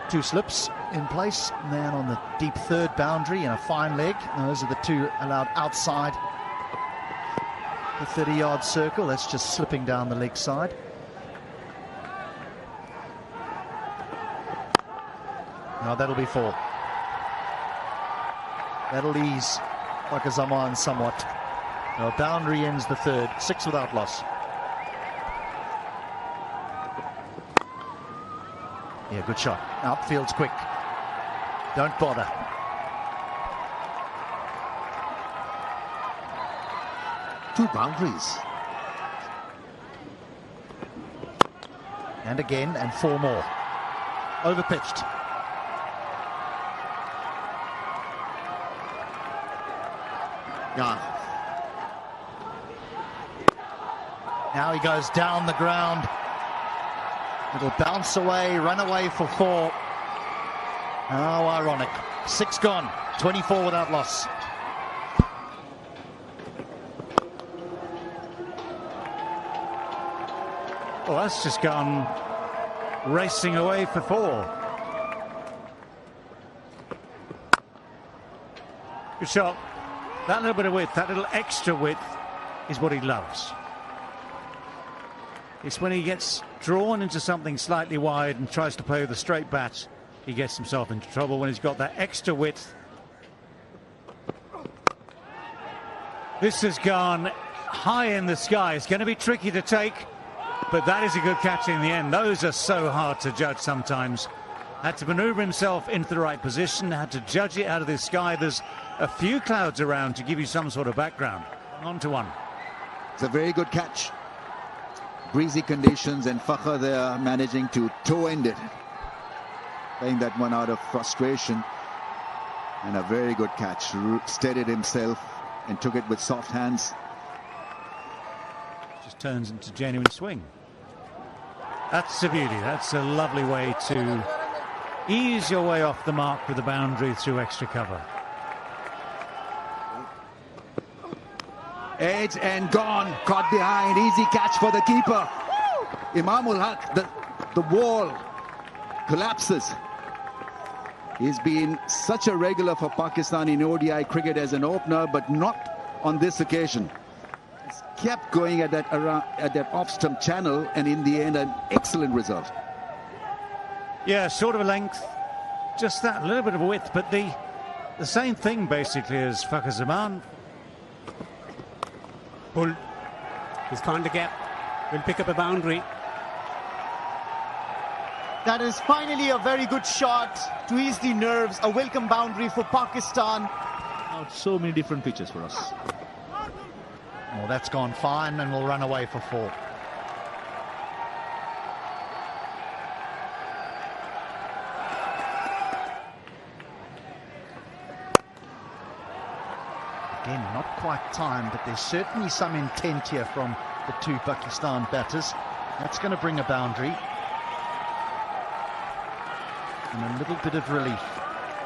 Two slips in place, and then on the deep third boundary and a fine leg. Those are the two allowed outside the 30-yard circle. That's just slipping down the leg side. Now that'll be 4. That'll ease Wakazaman somewhat. Now boundary ends the third, 6 without loss. Yeah, good shot. Outfield's quick. Don't bother. Two boundaries. And again, and 4 more. Overpitched. Yeah. Now he goes down the ground. It'll bounce away, run away for 4. How ironic. 6 gone, 24 without loss. Well, that's just gone racing away for 4. Good shot. That little bit of width, that little extra width is what he loves. It's when he gets drawn into something slightly wide and tries to play with a straight bat, he gets himself into trouble when he's got that extra width. This has gone high in the sky. It's going to be tricky to take, but that is a good catch in the end. Those are so hard to judge sometimes. Had to maneuver himself into the right position, had to judge it out of the sky. There's a few clouds around to give you some sort of background. On to 1. It's a very good catch. Breezy conditions, and Fakhr there managing to toe-end it. Playing that one out of frustration. And a very good catch. Steadied himself and took it with soft hands. Just turns into genuine swing. That's the beauty. That's a lovely way to ease your way off the mark with the boundary through extra cover. Edge and gone, caught behind, easy catch for the keeper. Imamul Haq, the wall collapses. He's been such a regular for Pakistan in ODI cricket as an opener, but not on this occasion. He's kept going at that off-stump channel, and in the end, an excellent result. Yeah, short of a length, just that little bit of a width, but the same thing basically as Fakhr Zaman. Pull. He's found the gap. Will pick up a boundary. That is finally a very good shot to ease the nerves. A welcome boundary for Pakistan. So many different pitches for us. Well, that's gone fine and will run away for 4. Again, not quite timed, but there's certainly some intent here from the 2 Pakistan batters. That's going to bring a boundary. And a little bit of relief.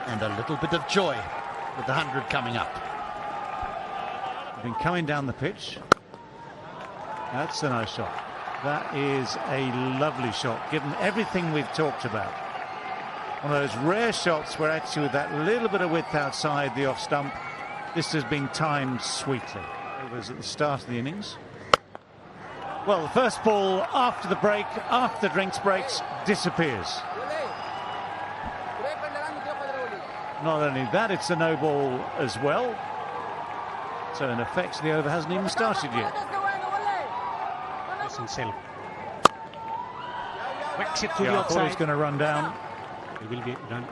And a little bit of joy with the 100 coming up. Been coming down the pitch. That's a nice shot. That is a lovely shot, given everything we've talked about. One of those rare shots where actually with that little bit of width outside the off stump, this has been timed sweetly. It was at the start of the innings. Well, the first ball after the break, after the drinks breaks, disappears. Not only that, it's a no ball as well. So in effect, the over hasn't even started yet. Whacks it to the I thought he was outside. going to run down. He will get done.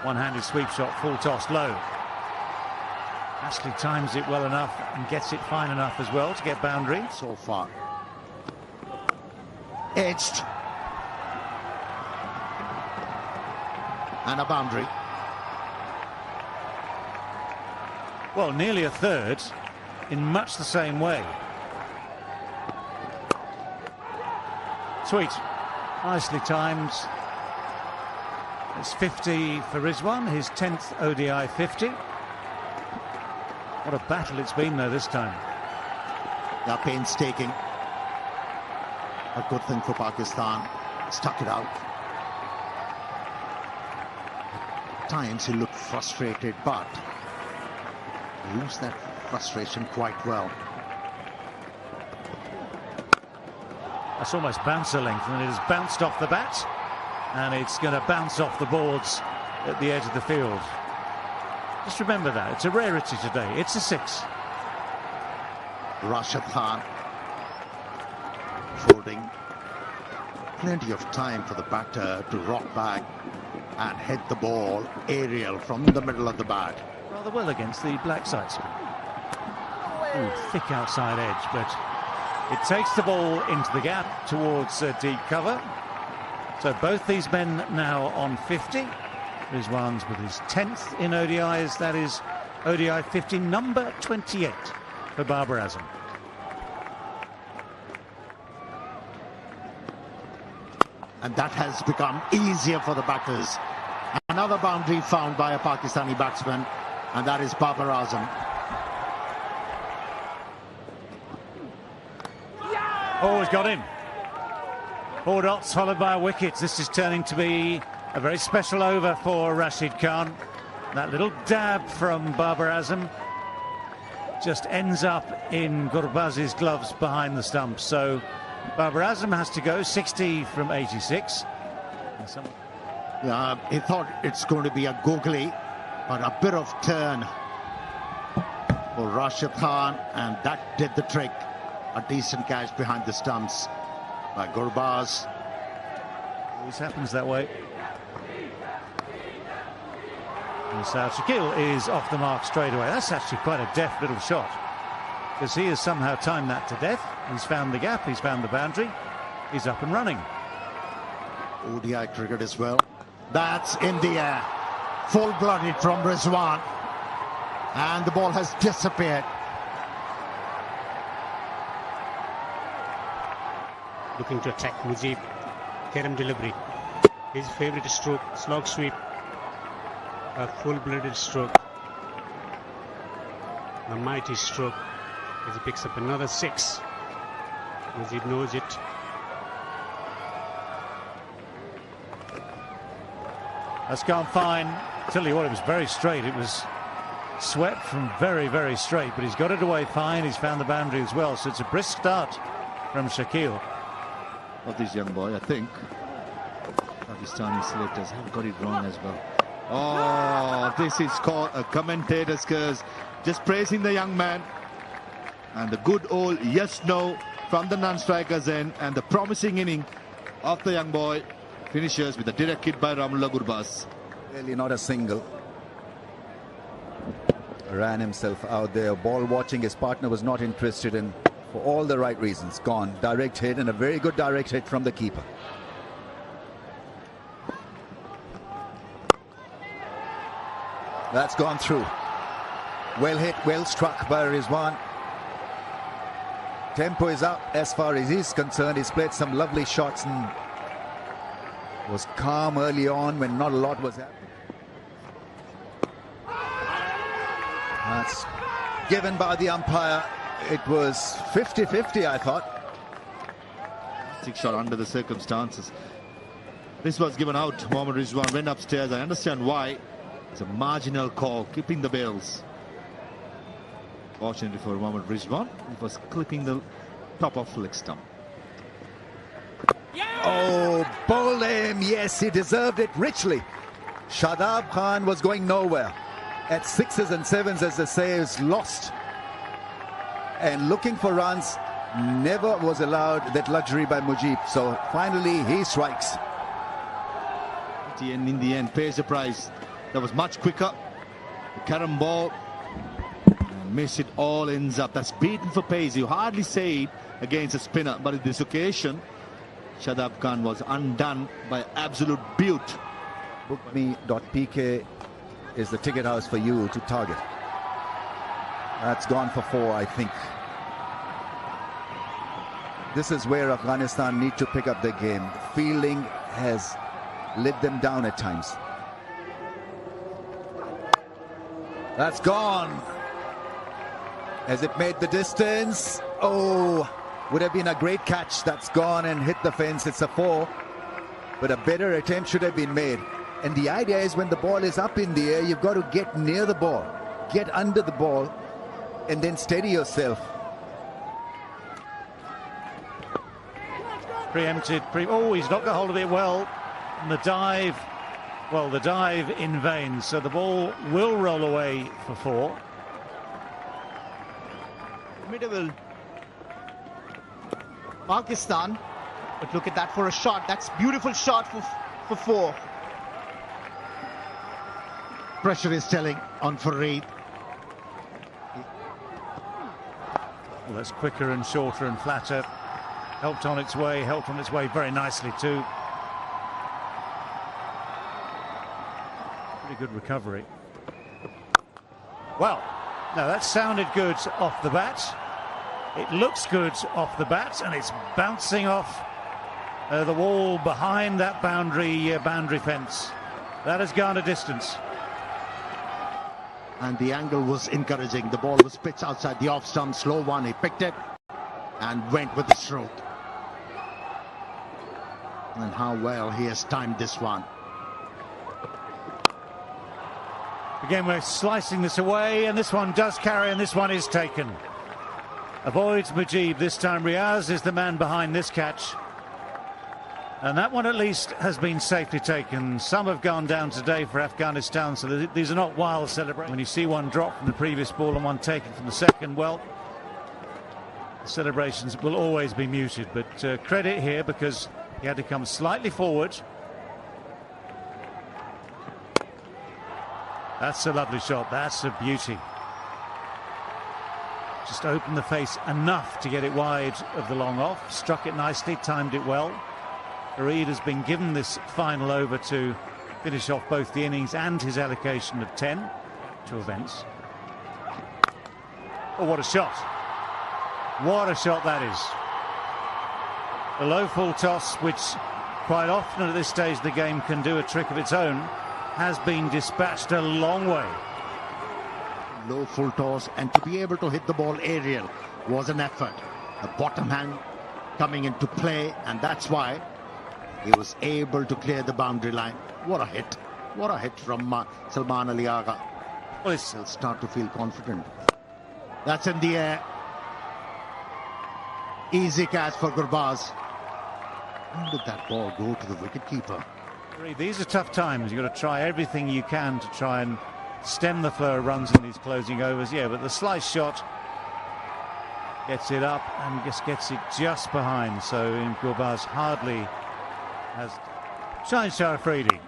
One-handed sweep shot, full toss, low. Ashley times it well enough and gets it fine enough as well to get boundary. So far. Edged. And a boundary. Well, nearly a third in much the same way. Sweet. Nicely timed. It's 50 for Rizwan, his 10th ODI 50. What a battle it's been though this time. They're painstaking. A good thing for Pakistan. Stuck it out. At times he looked frustrated, but used that frustration quite well. That's almost bouncer length, and it has bounced off the bat, and it's going to bounce off the boards at the edge of the field. Just remember that. It's a rarity today. It's a 6. Rashid Khan folding. Plenty of time for the batter to rock back and hit the ball aerial from the middle of the bat. Rather well against the black side spin. Ooh, thick outside edge, but it takes the ball into the gap towards deep cover. So both these men now on 50. Rizwan's with his 10th in ODIs. That is ODI 50, number 28 for Babar Azam. And that has become easier for the batters. Another boundary found by a Pakistani batsman, and that is Babar Azam. Oh, he's got in. 4 dots followed by a wicket. This is turning to be a very special over for Rashid Khan. That little dab from Babar Azam just ends up in Gurbaz's gloves behind the stump. So Babar Azam has to go 60 from 86. He thought it's going to be a googly, but a bit of turn for Rashid Khan, and that did the trick. A decent catch behind the stumps by Gurbaz. Always happens that way. And Saad Shakil is off the mark straight away. That's actually quite a deft little shot, because he has somehow timed that to death. He's found the gap, he's found the boundary, he's up and running. ODI cricket as well. That's in the air. Full-blooded from Rizwan. And the ball has disappeared. Looking to attack Mujib. Kerem delivery. His favourite stroke, slog sweep. A full-blooded stroke. A mighty stroke as he picks up another 6. Mujib knows it. That's gone fine. Tell you what, it was very straight. It was swept from very, very straight, but he's got it away fine. He's found the boundary as well. So it's a brisk start from Shakil. Of this young boy, I think Pakistani selectors have got it wrong as well. Oh, this is called a commentator's curse. Just praising the young man. And the good old yes-no from the non-strikers end, and the promising inning of the young boy finishes with a direct hit by Ramullah Gurbaz. Really not a single. Ran himself out there, ball watching. His partner was not interested in, for all the right reasons. Gone. Direct hit, and a very good direct hit from the keeper. That's gone through. Well hit, well struck by Rizwan. Tempo is up as far as he's concerned. He's played some lovely shots and was calm early on when not a lot was happening. That's given by the umpire. It was 50-50, I thought. 6 shot under the circumstances. This was given out. Mohammad Rizwan went upstairs. I understand why. It's a marginal call, keeping the bails. Fortunately for Mohammad Rizwan, he was clipping the top of leg stump. Oh, bowled him. Yes, he deserved it richly. Shadab Khan was going nowhere. At 6s and 7s, as they say, is lost. And looking for runs, never was allowed that luxury by Mujib. So finally, he strikes. And in the end, pays the price. That was much quicker. The carom ball. And miss it, all ends up. That's beaten for pace. You hardly say it against a spinner. But in this occasion, Shadab Khan was undone by absolute beaut. Bookme.pk is the ticket house for you to target. That's gone for 4, I think. This is where Afghanistan need to pick up their game. Fielding has let them down at times. That's gone. Has it made the distance? Oh, would have been a great catch. That's gone and hit the fence. It's a 4. But a better attempt should have been made. And the idea is when the ball is up in the air, you've got to get near the ball, get under the ball, and then steady yourself. Preempted. Oh, he's not got hold of it well. And the dive, well, the dive in vain. So the ball will roll away for 4. Formidable Pakistan. But look at that for a shot. That's beautiful shot for 4. Pressure is telling on Fareed. Well, that's quicker and shorter and flatter. Helped on its way very nicely too. Pretty good recovery. Well, no, that sounded good off the bat. It looks good off the bat, and it's bouncing off the wall behind that boundary fence. That has gone a distance. And the angle was encouraging. The ball was pitched outside the off stump, slow one. He picked it and went with the stroke. And how well he has timed this one. Again, we're slicing this away, and this one does carry, and this one is taken. Avoids Mujib this time. Riaz is the man behind this catch. And that one at least has been safely taken. Some have gone down today for Afghanistan, so these are not wild celebrations. When you see one drop from the previous ball and one taken from the second, well, the celebrations will always be muted. But credit here because he had to come slightly forward. That's a lovely shot. That's a beauty. Just opened the face enough to get it wide of the long off. Struck it nicely, timed it well. Fareed has been given this final over to finish off both the innings and his allocation of 10 to events. Oh, what a shot. What a shot that is. The low full toss, which quite often at this stage of the game can do a trick of its own, has been dispatched a long way. Low full toss, and to be able to hit the ball aerial was an effort. The bottom hand coming into play, and that's why he was able to clear the boundary line. What a hit. What a hit from Salman Ali Agha. Well, he'll start to feel confident. That's in the air. Easy catch for Gurbaz. How did that ball go to the wicketkeeper? These are tough times. You've got to try everything you can to try and stem the flow of runs in these closing overs. Yeah, but the slice shot gets it up and just gets it just behind. So Gurbaz hardly has. Shaheen Afridi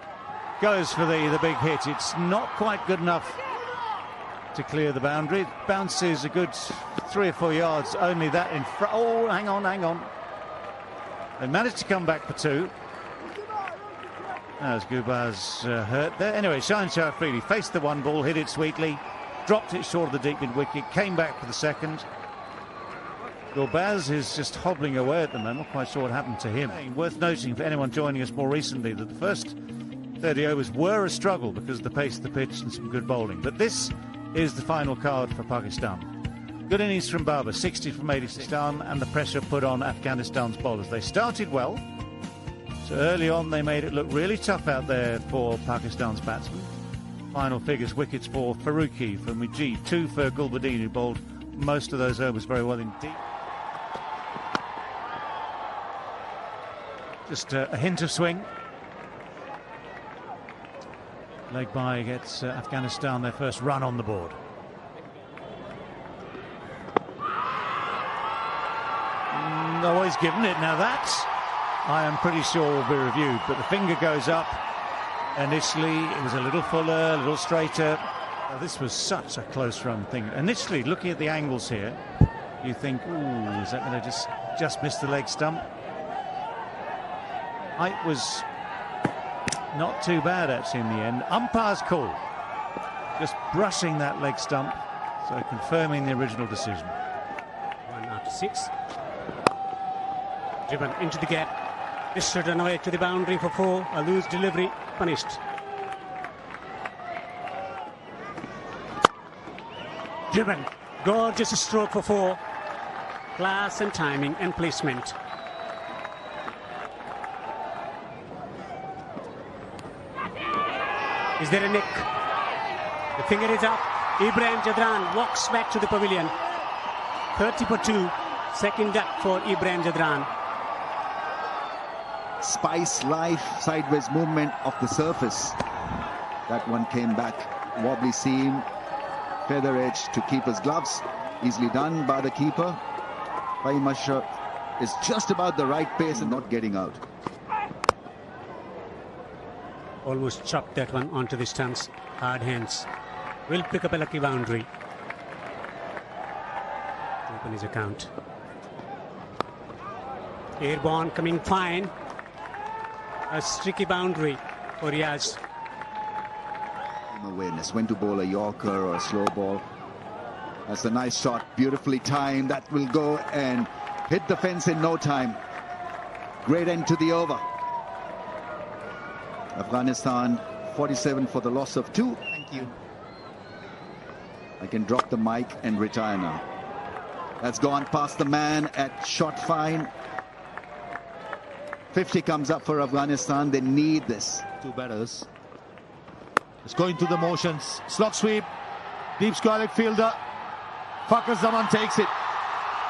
goes for the big hit. It's not quite good enough to clear the boundary. It bounces a good 3 or 4 yards. Only that in front. Oh, hang on. They managed to come back for 2. As Gurbaz hurt there. Anyway, Shaheen Afridi faced the 1 ball, hit it sweetly, dropped it short of the deep mid wicket, came back for the 2nd. Gurbaz is just hobbling away at the moment. Not quite sure what happened to him. Worth noting for anyone joining us more recently that the first 30 overs were a struggle because of the pace of the pitch and some good bowling. But this is the final card for Pakistan. Good innings from Babar, 60 from 86, and the pressure put on Afghanistan's bowlers. They started well. So early on they made it look really tough out there for Pakistan's batsmen. Final figures: wickets for Farooqi, for Mujib, 2 for Gulbadin, who bowled most of those overs very well indeed. Just a hint of swing. Leg by gets Afghanistan their first run on the board. No, he's given it. Now that, I am pretty sure, will be reviewed. But the finger goes up. Initially, it was a little fuller, a little straighter. Now, this was such a close run thing. Initially, looking at the angles here, you think, ooh, is that going to just miss the leg stump? Height was not too bad, actually, in the end. Umpire's call. Just brushing that leg stump, so confirming the original decision. 1 after 6. Driven into the gap. This should run away to the boundary for 4. A loose delivery, punished. Driven. Gorgeous stroke for 4. Class and timing and placement. Is there a nick? The finger is up. Ibrahim Jadran walks back to the pavilion. 30 for 2. Second duck for Ibrahim Jadran. Spice life sideways movement of the surface. That one came back. Wobbly seam. Feather edge to keeper's gloves. Easily done by the keeper. Paimasha is just about the right pace and not getting out. Almost chopped that one onto the stumps. Hard hands. Will pick up a lucky boundary. Open his account. Airborne coming fine. A streaky boundary for Riaz. Awareness when to bowl a Yorker or a slow ball. That's a nice shot, beautifully timed. That will go and hit the fence in no time. Great end to the over. Afghanistan 47 for the loss of 2. Thank you. I can drop the mic and retire now. That's gone past the man at shot fine. 50 comes up for Afghanistan. They need this. 2 batters. It's going through the motions. Slog sweep. Deep square leg fielder. Fakhar Zaman takes it.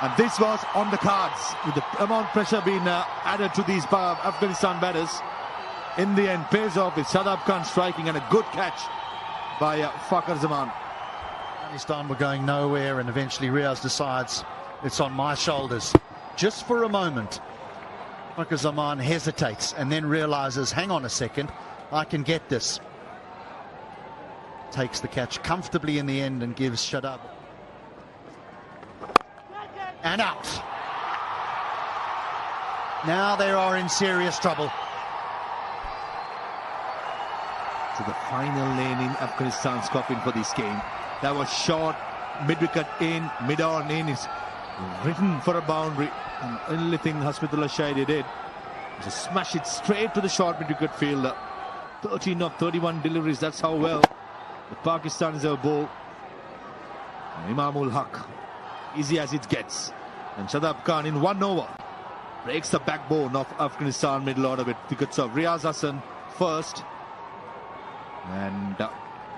And this was on the cards. With the amount of pressure being added to these Afghanistan batters. In the end, pays off with Shadab Khan striking and a good catch by Fakhar Zaman. Afghanistan were going nowhere, and eventually Riaz decides it's on my shoulders. Just for a moment, Fakhar Zaman hesitates and then realizes, hang on a second, I can get this. Takes the catch comfortably in the end and gives Shadab. And out. Now they are in serious trouble. To the final lane in Afghanistan's coffin for this game. That was short, mid-wicket in, mid-on in. It's written for a boundary. And the only thing Hasmidullah Shahidi did was to smash it straight to the short mid-wicket fielder. 13 of 31 deliveries, that's how well the Pakistanis have bowled. Imamul Haq, easy as it gets. And Shadab Khan in 1 over breaks the backbone of Afghanistan middle order with wickets of Riaz Hassan first. And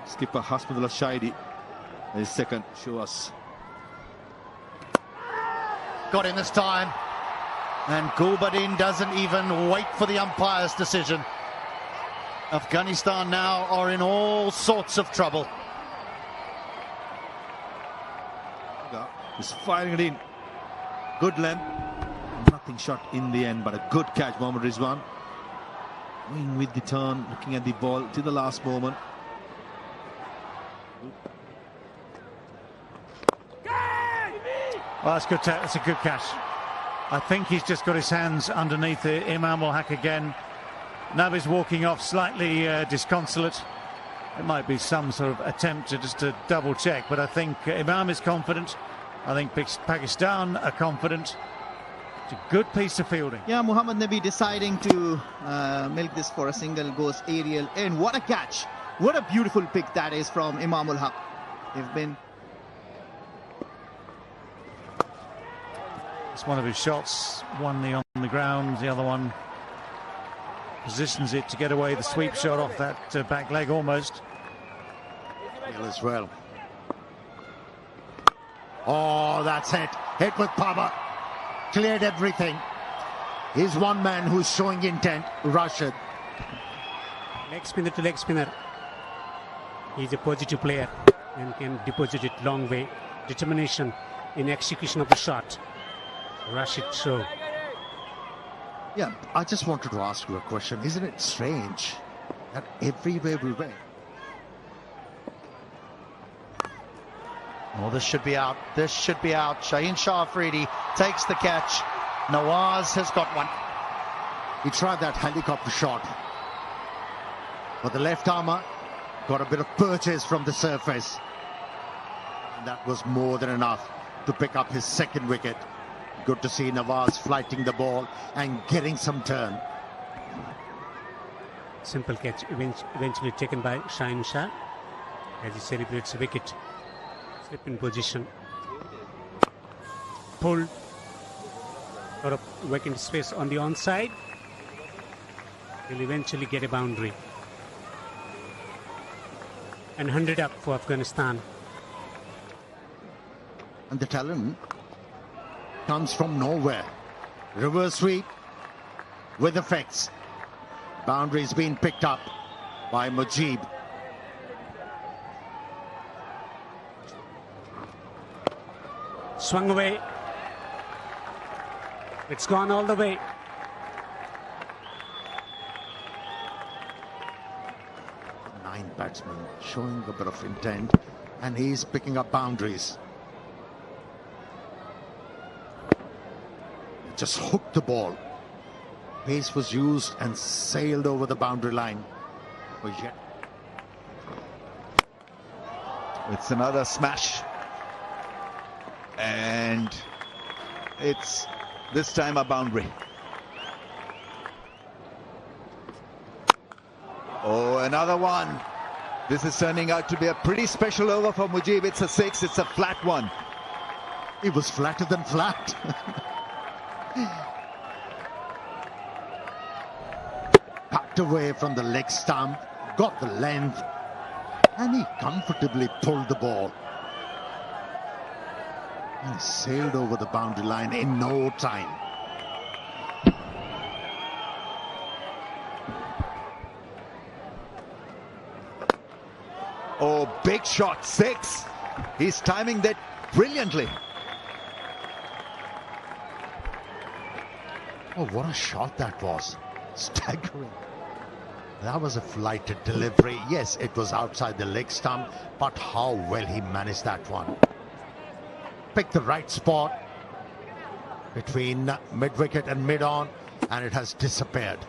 skipper Hasmidullah Shahidi is second. Show us. Got in this time. And Gulbadin doesn't even wait for the umpire's decision. Afghanistan now are in all sorts of trouble. He's firing it in. Good length. Nothing shot in the end, but a good catch, Mohammad Rizwan. Going with the turn, looking at the ball to the last moment. Well, that's a good catch. I think he's just got his hands underneath Imam ul Haq again. Now he's walking off slightly disconsolate. It might be some sort of attempt to double check, but I think Imam is confident. I think Pakistan are confident. It's a good piece of fielding. Yeah, Muhammad Nabi deciding to milk this for a single, goes aerial, and what a catch. What a beautiful pick that is from Imam ul Haq. They've been... It's one of his shots, one on the ground, the other one positions it to get away the sweep shot off that back leg almost. As well. Oh, that's it. Hit with power. Cleared everything. He's one man who's showing intent. Rashid. Leg spinner to leg spinner. He's a positive player and can deposit it long way. Determination in execution of the shot. Rashid show. Yeah, I just wanted to ask you a question. Isn't it strange that everywhere we went? Well, this should be out. This should be out. Shaheen Shah Afridi takes the catch. Nawaz has got one. He tried that helicopter shot, but the left armour got a bit of purchase from the surface. And that was more than enough to pick up his second wicket. Good to see Nawaz flighting the ball and getting some turn. Simple catch eventually taken by Shaheen Shah as he celebrates a wicket. Slip in position. Pull. or a vacant space on the onside. Will eventually get a boundary. And 100 up for Afghanistan. And the talent comes from nowhere. Reverse sweep with effects. Boundaries being picked up by Mujib. Swung away. It's gone all the way. Nine batsmen showing a bit of intent, and he's picking up boundaries. Just hooked the ball. Pace was used and sailed over the boundary line. It's another smash. And it's this time a boundary. Oh, another one. This is turning out to be a pretty special over for Mujib. It's a 6. It's a flat one. It was flatter than flat. Packed away from the leg stump, got the length, and he comfortably pulled the ball. And he sailed over the boundary line in no time. Oh, big shot, 6. He's timing that brilliantly. Oh, what a shot that was. Staggering. That was a flighted delivery. Yes, it was outside the leg stump, but how well he managed that one. Picked the right spot between mid-wicket and mid-on, and it has disappeared.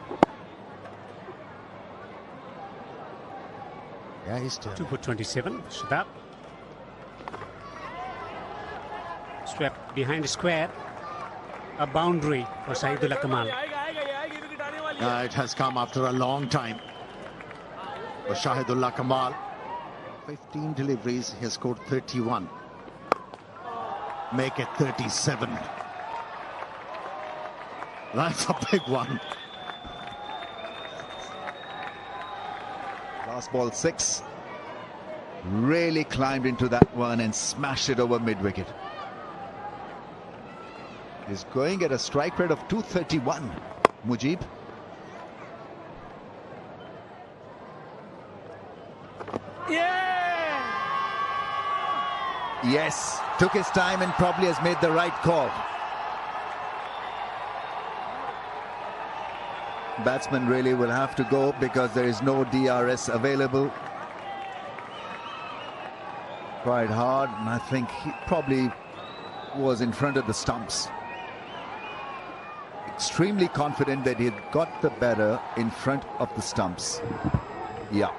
Yeah, he's still 2 for 27. Shadab. Swept behind square. A boundary for Shahidullah Kamal. It has come after a long time for Shahidullah Kamal. 15 deliveries, he has scored 31. Make it 37. That's a big one. Last ball 6. Really climbed into that one and smashed it over mid-wicket. He's going at a strike rate of 231, Mujib. Yeah! Yes, took his time and probably has made the right call. Batsman really will have to go because there is no DRS available. Quite hard, and I think he probably was in front of the stumps. Extremely confident that he had got the better in front of the stumps. Yeah.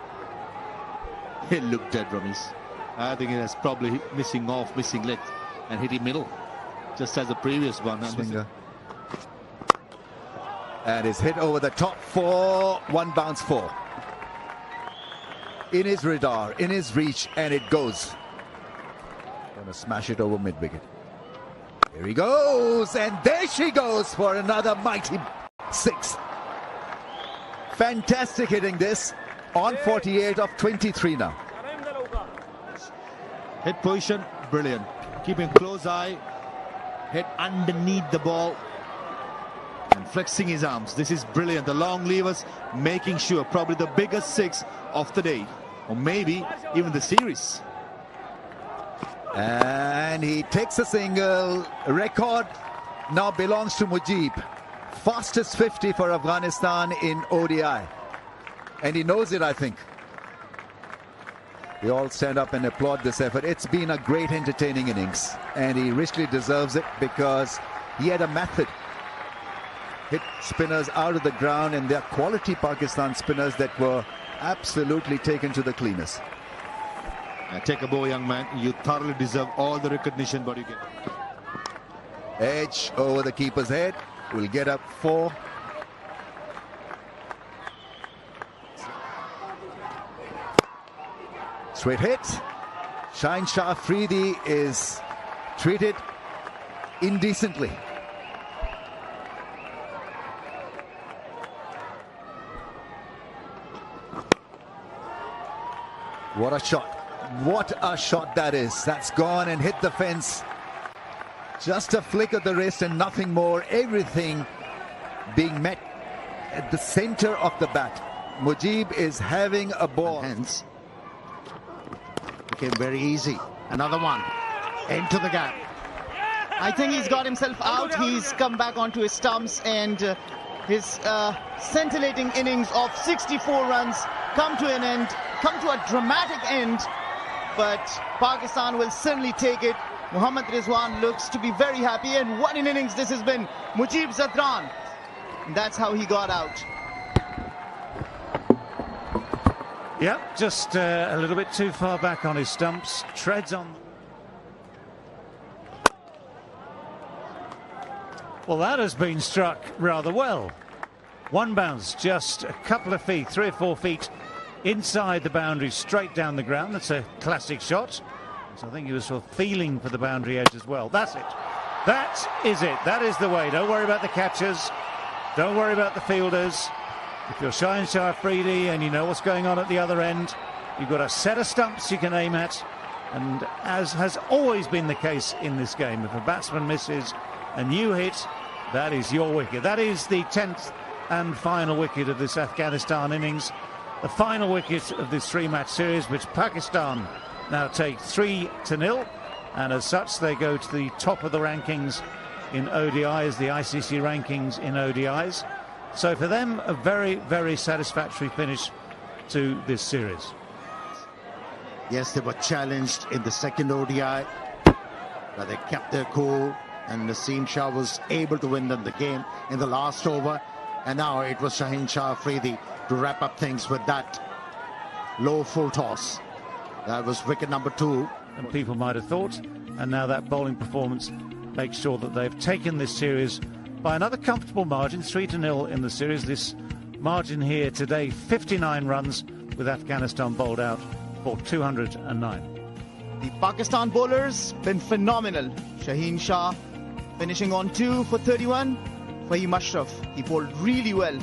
He looked dead, Ramesh. I think it has probably missing leg, and hit him middle, just as the previous one. Swinger. And is hit over the top for 1 bounce 4. In his radar, in his reach, and it goes. Gonna smash it over mid-wicket. Here he goes, and there she goes for another mighty 6. Fantastic hitting this on 48 of 23 now. Hit position, brilliant. Keeping close eye, hit underneath the ball, and flexing his arms. This is brilliant. The long levers making sure, probably the biggest 6 of the day, or maybe even the series. And he takes a single. Record now belongs to Mujib. Fastest 50 for Afghanistan in ODI. And he knows it, I think. We all stand up and applaud this effort. It's been a great, entertaining innings. And he richly deserves it because he had a method. Hit spinners out of the ground, and they're quality Pakistan spinners that were absolutely taken to the cleaners. Take a bow, young man. You thoroughly deserve all the recognition, but you get. Edge over the keeper's head. Will get up 4. Straight hit. Shaheen Shah Afridi is treated indecently. What a shot. What a shot that is. That's gone and hit the fence. Just a flick of the wrist and nothing more. Everything being met at the center of the bat. Mujib is having a ball. Hence, became very easy. Another one. Into the gap. I think he's got himself out. He's come back onto his stumps, and his scintillating innings of 64 runs come to an end, come to a dramatic end. But Pakistan will certainly take it. Mohammad Rizwan looks to be very happy, and what an innings this has been. Mujib Zatran. That's how he got out. Yep, just a little bit too far back on his stumps. Treads on. Well, that has been struck rather well. One bounce, just a couple of feet, 3 or 4 feet inside the boundary, straight down the ground. That's a classic shot. So I think he was sort of feeling for the boundary edge as well. That's it. That is it. That is the way. Don't worry about the catchers. Don't worry about the fielders. If you're Shaheen Shah Afridi and you know what's going on at the other end, you've got a set of stumps you can aim at. And as has always been the case in this game, if a batsman misses and you hit, that is your wicket. That is the 10th and final wicket of this Afghanistan innings. The final wicket of this 3-match series, which Pakistan now take 3-0. And as such, they go to the top of the rankings in ODIs, the ICC rankings in ODIs. So for them, a very, very satisfactory finish to this series. Yes, they were challenged in the second ODI, but they kept their cool, and Naseem Shah was able to win them the game in the last over. And now it was Shaheen Shah Afridi to wrap up things with that low full toss. That was wicket number 2. And people might have thought, and now that bowling performance makes sure that they've taken this series by another comfortable margin, 3-0 in the series. This margin here today, 59 runs, with Afghanistan bowled out for 209. The Pakistan bowlers been phenomenal. Shaheen Shah finishing on 2 for 31. Fahim Ashraf, he bowled really well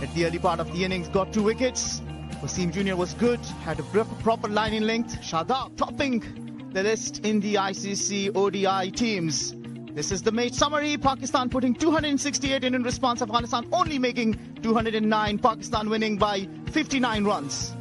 at the early part of the innings, got 2 wickets. Wasim Jr. was good, had a proper line in length. Shadab topping the list in the ICC ODI teams. This is the match summary. Pakistan putting 268 in response. Afghanistan only making 209. Pakistan winning by 59 runs.